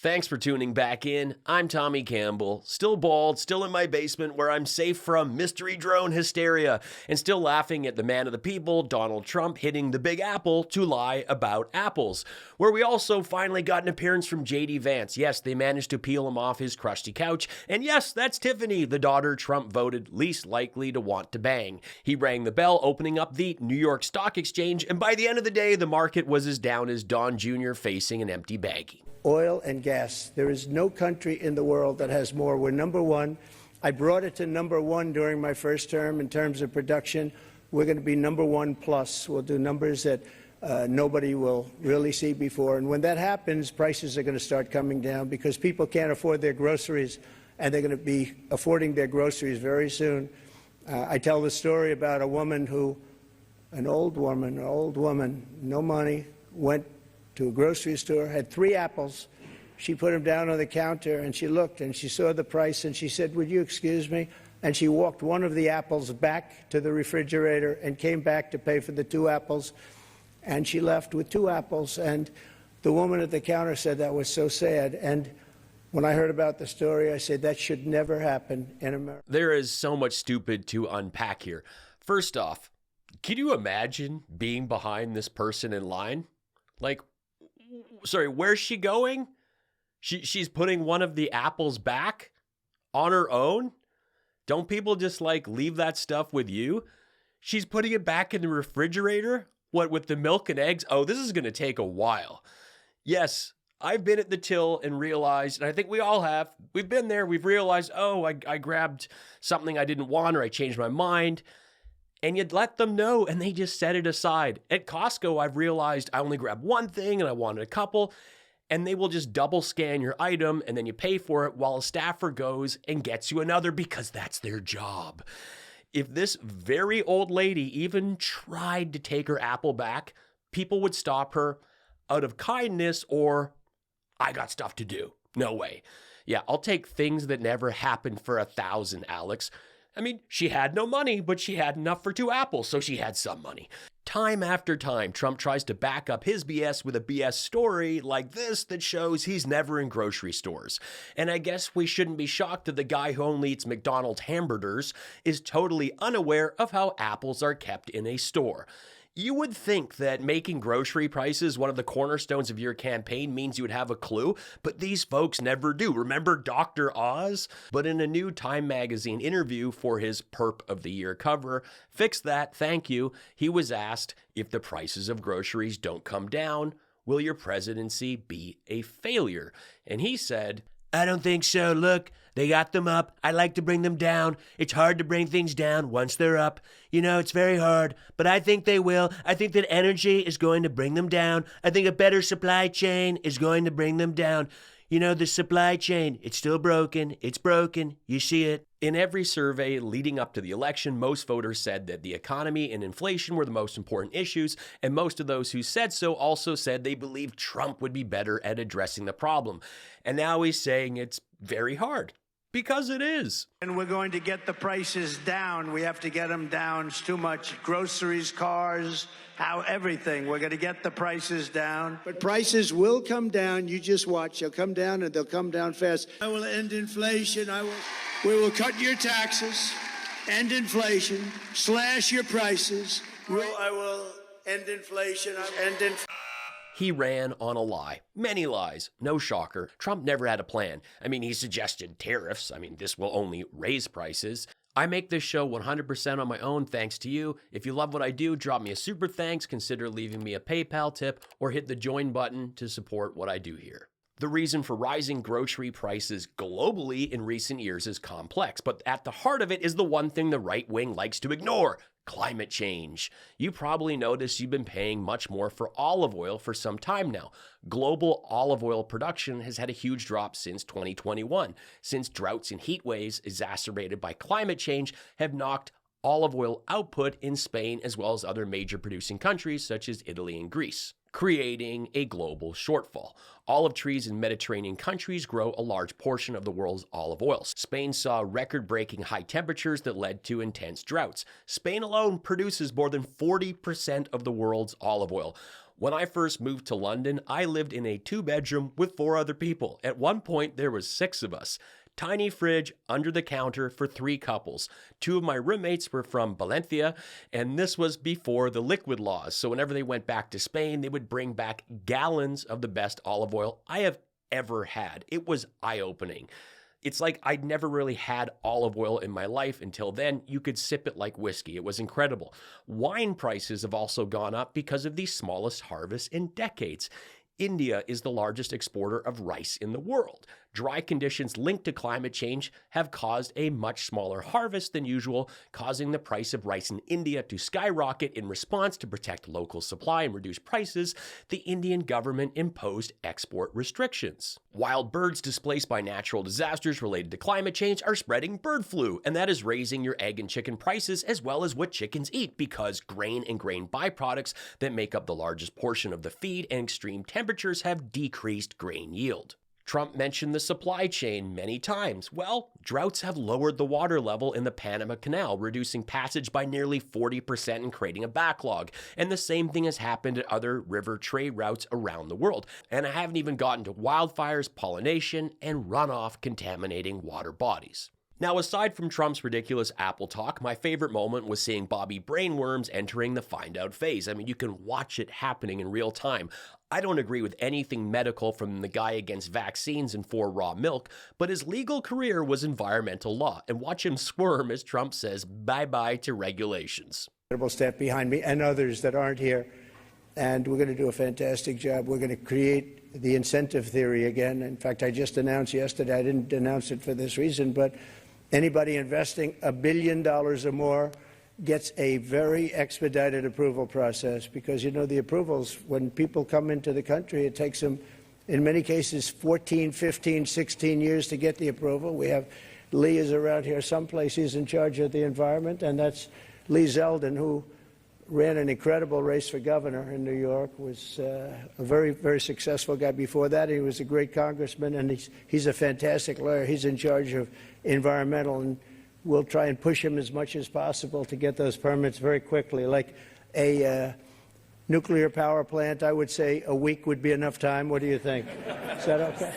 Thanks for tuning back in. I'm Tommy Campbell, still bald, still in my basement where I'm safe from mystery drone hysteria, and still laughing at the man of the people, Donald Trump, hitting the Big Apple to lie about apples, where we also finally got an appearance from J.D. Vance. Yes, they managed to peel him off his crusty couch, and yes, that's Tiffany, the daughter Trump voted least likely to want to bang. He rang the bell, opening up the New York Stock Exchange, and by the end of the day, the market was as down as Don Jr. facing an empty baggie. Oil and gas. There is no country in the world that has more. We're number one. I brought it to number one during my first term in terms of production. We're going to be number one plus. We'll do numbers that nobody will really see before. And when that happens, prices are going to start coming down because people can't afford their groceries, and they're going to be affording their groceries very soon. I tell the story about a woman who, an old woman, no money, went to a grocery store, had 3 apples. She put them down on the counter, and she looked, and she saw the price, and she said, "Would you excuse me?" And she walked one of the apples back to the refrigerator and came back to pay for the 2 apples, and she left with 2 apples. And the woman at the counter said that was so sad. And when I heard about the story, I said that should never happen in America. There is so much stupid to unpack here. First off, can you imagine being behind this person in line? Like, sorry, where's she going? She's putting one of the apples back on her own? Don't people just like leave that stuff with you? She's putting it back in the refrigerator? What, with the milk and eggs? Oh, this is going to take a while. Yes, I've been at the till and realized, and I think we all have, we've been there, we've realized, oh, I grabbed something I didn't want or I changed my mind. And you'd let them know, and they just set it aside. At Costco, I've realized I only grabbed one thing, and I wanted a couple, and they will just double scan your item, and then you pay for it while a staffer goes and gets you another because that's their job. If this very old lady even tried to take her apple back, people would stop her out of kindness or, "I got stuff to do." No way. Yeah, I'll take things that never happened for 1,000, Alex. I mean, she had no money, but she had enough for 2 apples, so she had some money. Time after time, Trump tries to back up his BS with a BS story like this that shows he's never in grocery stores. And I guess we shouldn't be shocked that the guy who only eats McDonald's hamburgers is totally unaware of how apples are kept in a store. You would think that making grocery prices one of the cornerstones of your campaign means you would have a clue, but these folks never do. Remember Dr. Oz? But in a new Time magazine interview for his Perp of the Year cover, "Fix that, thank you," he was asked, if the prices of groceries don't come down, will your presidency be a failure? And he said, "I don't think so. Look, they got them up. I like to bring them down. It's hard to bring things down once they're up. You know, it's very hard, but I think they will. I think that energy is going to bring them down. I think a better supply chain is going to bring them down. You know, the supply chain, it's still broken. It's broken. You see it." In every survey leading up to the election, most voters said that the economy and inflation were the most important issues, and most of those who said so also said they believed Trump would be better at addressing the problem. And now he's saying it's very hard. Because it is. And we're going to get the prices down. We have to get them down. It's too much. Groceries, cars, everything. We're going to get the prices down. But prices will come down. You just watch. They'll come down, and they'll come down fast. I will end inflation. We will cut your taxes, end inflation, slash your prices. I will end inflation. He ran on a lie. Many lies. No shocker. Trump never had a plan. I mean, he suggested tariffs. I mean, this will only raise prices. I make this show 100% on my own thanks to you. If you love what I do, drop me a super thanks, consider leaving me a PayPal tip, or hit the join button to support what I do here. The reason for rising grocery prices globally in recent years is complex, but at the heart of it is the one thing the right wing likes to ignore: climate change. You probably noticed you've been paying much more for olive oil for some time now. Global olive oil production has had a huge drop since 2021, since droughts and heat waves exacerbated by climate change have knocked olive oil output in Spain as well as other major producing countries such as Italy and Greece, creating a global shortfall. Olive trees in Mediterranean countries grow a large portion of the world's olive oils. Spain saw record-breaking high temperatures that led to intense droughts. Spain alone produces more than 40% of the world's olive oil. When I first moved to London, I lived in a 2-bedroom with 4 other people. At one point, there was 6 of us. Tiny fridge under the counter for 3 couples. 2 of my roommates were from Valencia, and this was before the liquid laws. So whenever they went back to Spain, they would bring back gallons of the best olive oil I have ever had. It was eye-opening. It's like I'd never really had olive oil in my life until then. You could sip it like whiskey. It was incredible. Wine prices have also gone up because of the smallest harvest in decades. India is the largest exporter of rice in the world. Dry conditions linked to climate change have caused a much smaller harvest than usual, causing the price of rice in India to skyrocket. In response to protect local supply and reduce prices, the Indian government imposed export restrictions. Wild birds displaced by natural disasters related to climate change are spreading bird flu, and that is raising your egg and chicken prices as well as what chickens eat, because grain and grain byproducts that make up the largest portion of the feed and extreme temperatures have decreased grain yield. Trump mentioned the supply chain many times. Well, droughts have lowered the water level in the Panama Canal, reducing passage by nearly 40% and creating a backlog. And the same thing has happened at other river trade routes around the world. And I haven't even gotten to wildfires, pollination, and runoff contaminating water bodies. Now, aside from Trump's ridiculous Apple talk, my favorite moment was seeing Bobby Brainworms entering the find out phase. I mean, you can watch it happening in real time. I don't agree with anything medical from the guy against vaccines and for raw milk, but his legal career was environmental law. And watch him squirm as Trump says bye-bye to regulations. Incredible staff behind me and others that aren't here. And we're going to do a fantastic job. We're going to create the incentive theory again. In fact, I just announced yesterday, I didn't announce it for this reason, but anybody investing $1 billion or more gets a very expedited approval process, because, you know, the approvals, when people come into the country, it takes them, in many cases, 14, 15, 16 years to get the approval. We have Lee is around here someplace. He's in charge of the environment, and that's Lee Zeldin, who ran an incredible race for governor in New York, was a very, very successful guy before that. He was a great congressman, and he's a fantastic lawyer. He's in charge of environmental, and we'll try and push him as much as possible to get those permits very quickly. Like a nuclear power plant, I would say a week would be enough time. What do you think? Is that okay?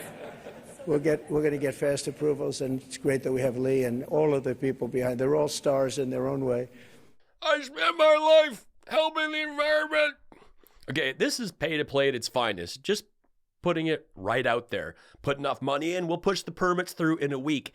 We're going to get fast approvals, and it's great that we have Lee and all of the people behind. They're all stars in their own way. I spent my life helping the environment. Okay, this is pay to play at its finest. Just putting it right out there. Put enough money in, we'll push the permits through in a week.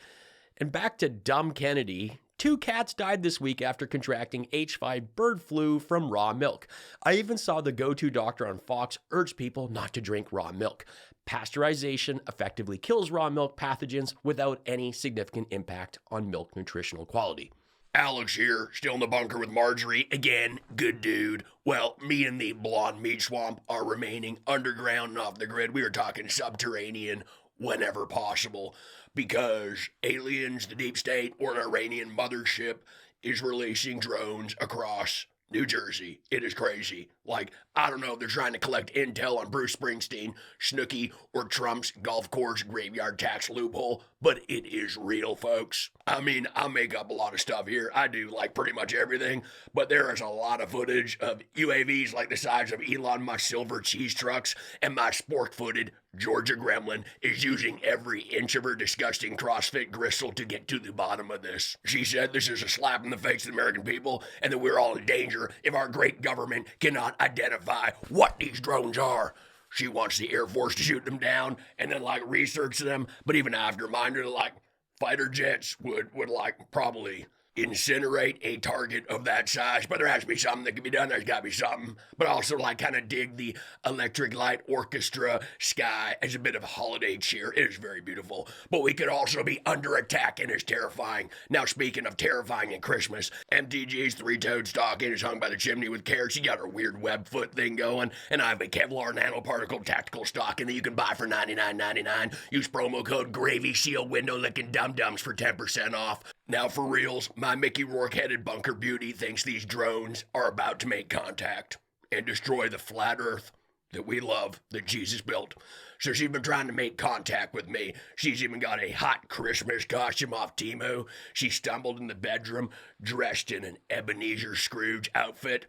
And back to dumb Kennedy. 2 cats died this week after contracting H5 bird flu from raw milk. I even saw the go-to doctor on Fox urge people not to drink raw milk. Pasteurization effectively kills raw milk pathogens without any significant impact on milk nutritional quality. Alex here, still in the bunker with Marjorie. Again, good dude. Well, me and the blonde meat swamp are remaining underground and off the grid. We are talking subterranean whenever possible, because aliens, the deep state, or an Iranian mothership is releasing drones across New Jersey. It is crazy. Like, I don't know if they're trying to collect intel on Bruce Springsteen, Snooki, or Trump's golf course graveyard tax loophole, but it is real, folks. I mean, I make up a lot of stuff here. I do, like, pretty much everything, but there is a lot of footage of UAVs like the size of Elon Musk's silver cheese trucks, and my spork-footed Georgia gremlin is using every inch of her disgusting CrossFit gristle to get to the bottom of this. She said this is a slap in the face of the American people, and that we're all in danger if our great government cannot identify what these drones are. She wants the Air Force to shoot them down and then, like, research them, but even after, mind her, like, fighter jets would like, probably incinerate a target of that size, but there has to be something that can be done. There's got to be something. But I also, like, kind of dig the Electric Light Orchestra sky as a bit of holiday cheer. It is very beautiful. But we could also be under attack, and it's terrifying. Now, speaking of terrifying at Christmas, MTG's 3-toed stocking is hung by the chimney with care. She got her weird web foot thing going, and I have a Kevlar nanoparticle tactical stocking that you can buy for $99.99. Use promo code Gravy Seal Window Licking Dum Dums for 10% off. Now, for reals, my Mickey Rourke-headed bunker beauty thinks these drones are about to make contact and destroy the flat earth that we love, that Jesus built. So she's been trying to make contact with me. She's even got a hot Christmas costume off Temu. She stumbled in the bedroom dressed in an Ebenezer Scrooge outfit,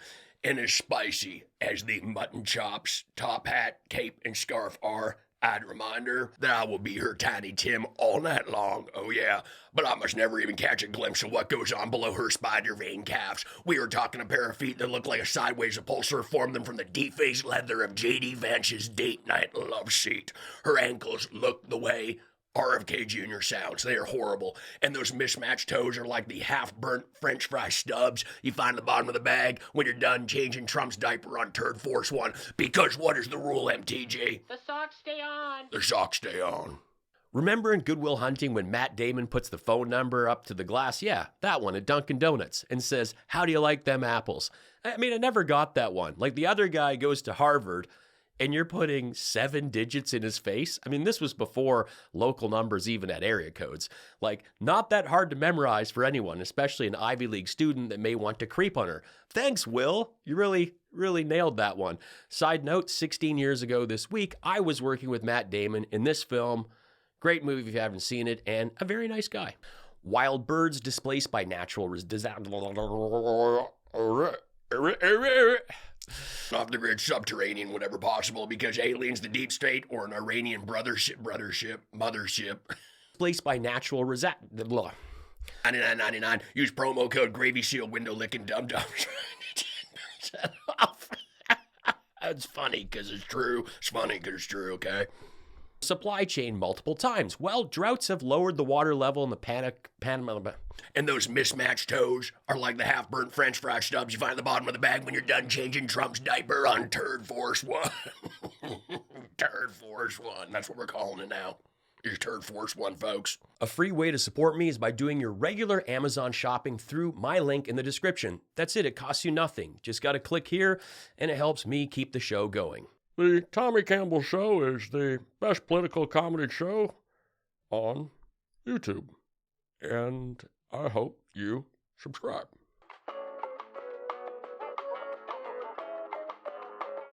And as spicy as the mutton chops, top hat, cape, and scarf are, I'd remind her that I will be her Tiny Tim all night long, oh yeah, but I must never even catch a glimpse of what goes on below her spider vein calves. We are talking a pair of feet that look like a sideways upholsterer formed them from the defaced leather of J.D. Vance's date night love seat. Her ankles look the way RFK Jr. sounds. They are horrible. And those mismatched toes are like the half-burnt French fry stubs you find at the bottom of the bag when you're done changing Trump's diaper on Turd Force One. Because what is the rule, MTG? The socks stay on. The socks stay on. Remember in Good Will Hunting when Matt Damon puts the phone number up to the glass? Yeah, that one at Dunkin' Donuts, and says, "How do you like them apples?" I mean, I never got that one. Like, the other guy goes to Harvard, and you're putting 7 digits in his face? I mean, this was before local numbers even had area codes. Like, not that hard to memorize for anyone, especially an Ivy League student that may want to creep on her. Thanks, Will. You really nailed that one. Side note, 16 years ago this week, I was working with Matt Damon in this film. Great movie if you haven't seen it, and a very nice guy. Wild birds displaced by natural disaster. Off the grid, subterranean, whatever possible, because aliens, the deep state, or an Iranian mothership. Placed by natural 99.99. Use promo code Gravy Seal Window Licking Dum Dums. That's funny because it's true. It's funny because it's true. Okay. Supply chain multiple times. Well, droughts have lowered the water level in the Panama. And those mismatched toes are like the half-burnt French fry stubs you find at the bottom of the bag when you're done changing Trump's diaper on Turd Force One. Turd Force One. That's what we're calling it now. Is Turd Force One, folks. A free way to support me is by doing your regular Amazon shopping through my link in the description. That's it. It costs you nothing. Just got to click here, and it helps me keep the show going. The Tommy Campbell Show is the best political comedy show on YouTube, and I hope you subscribe.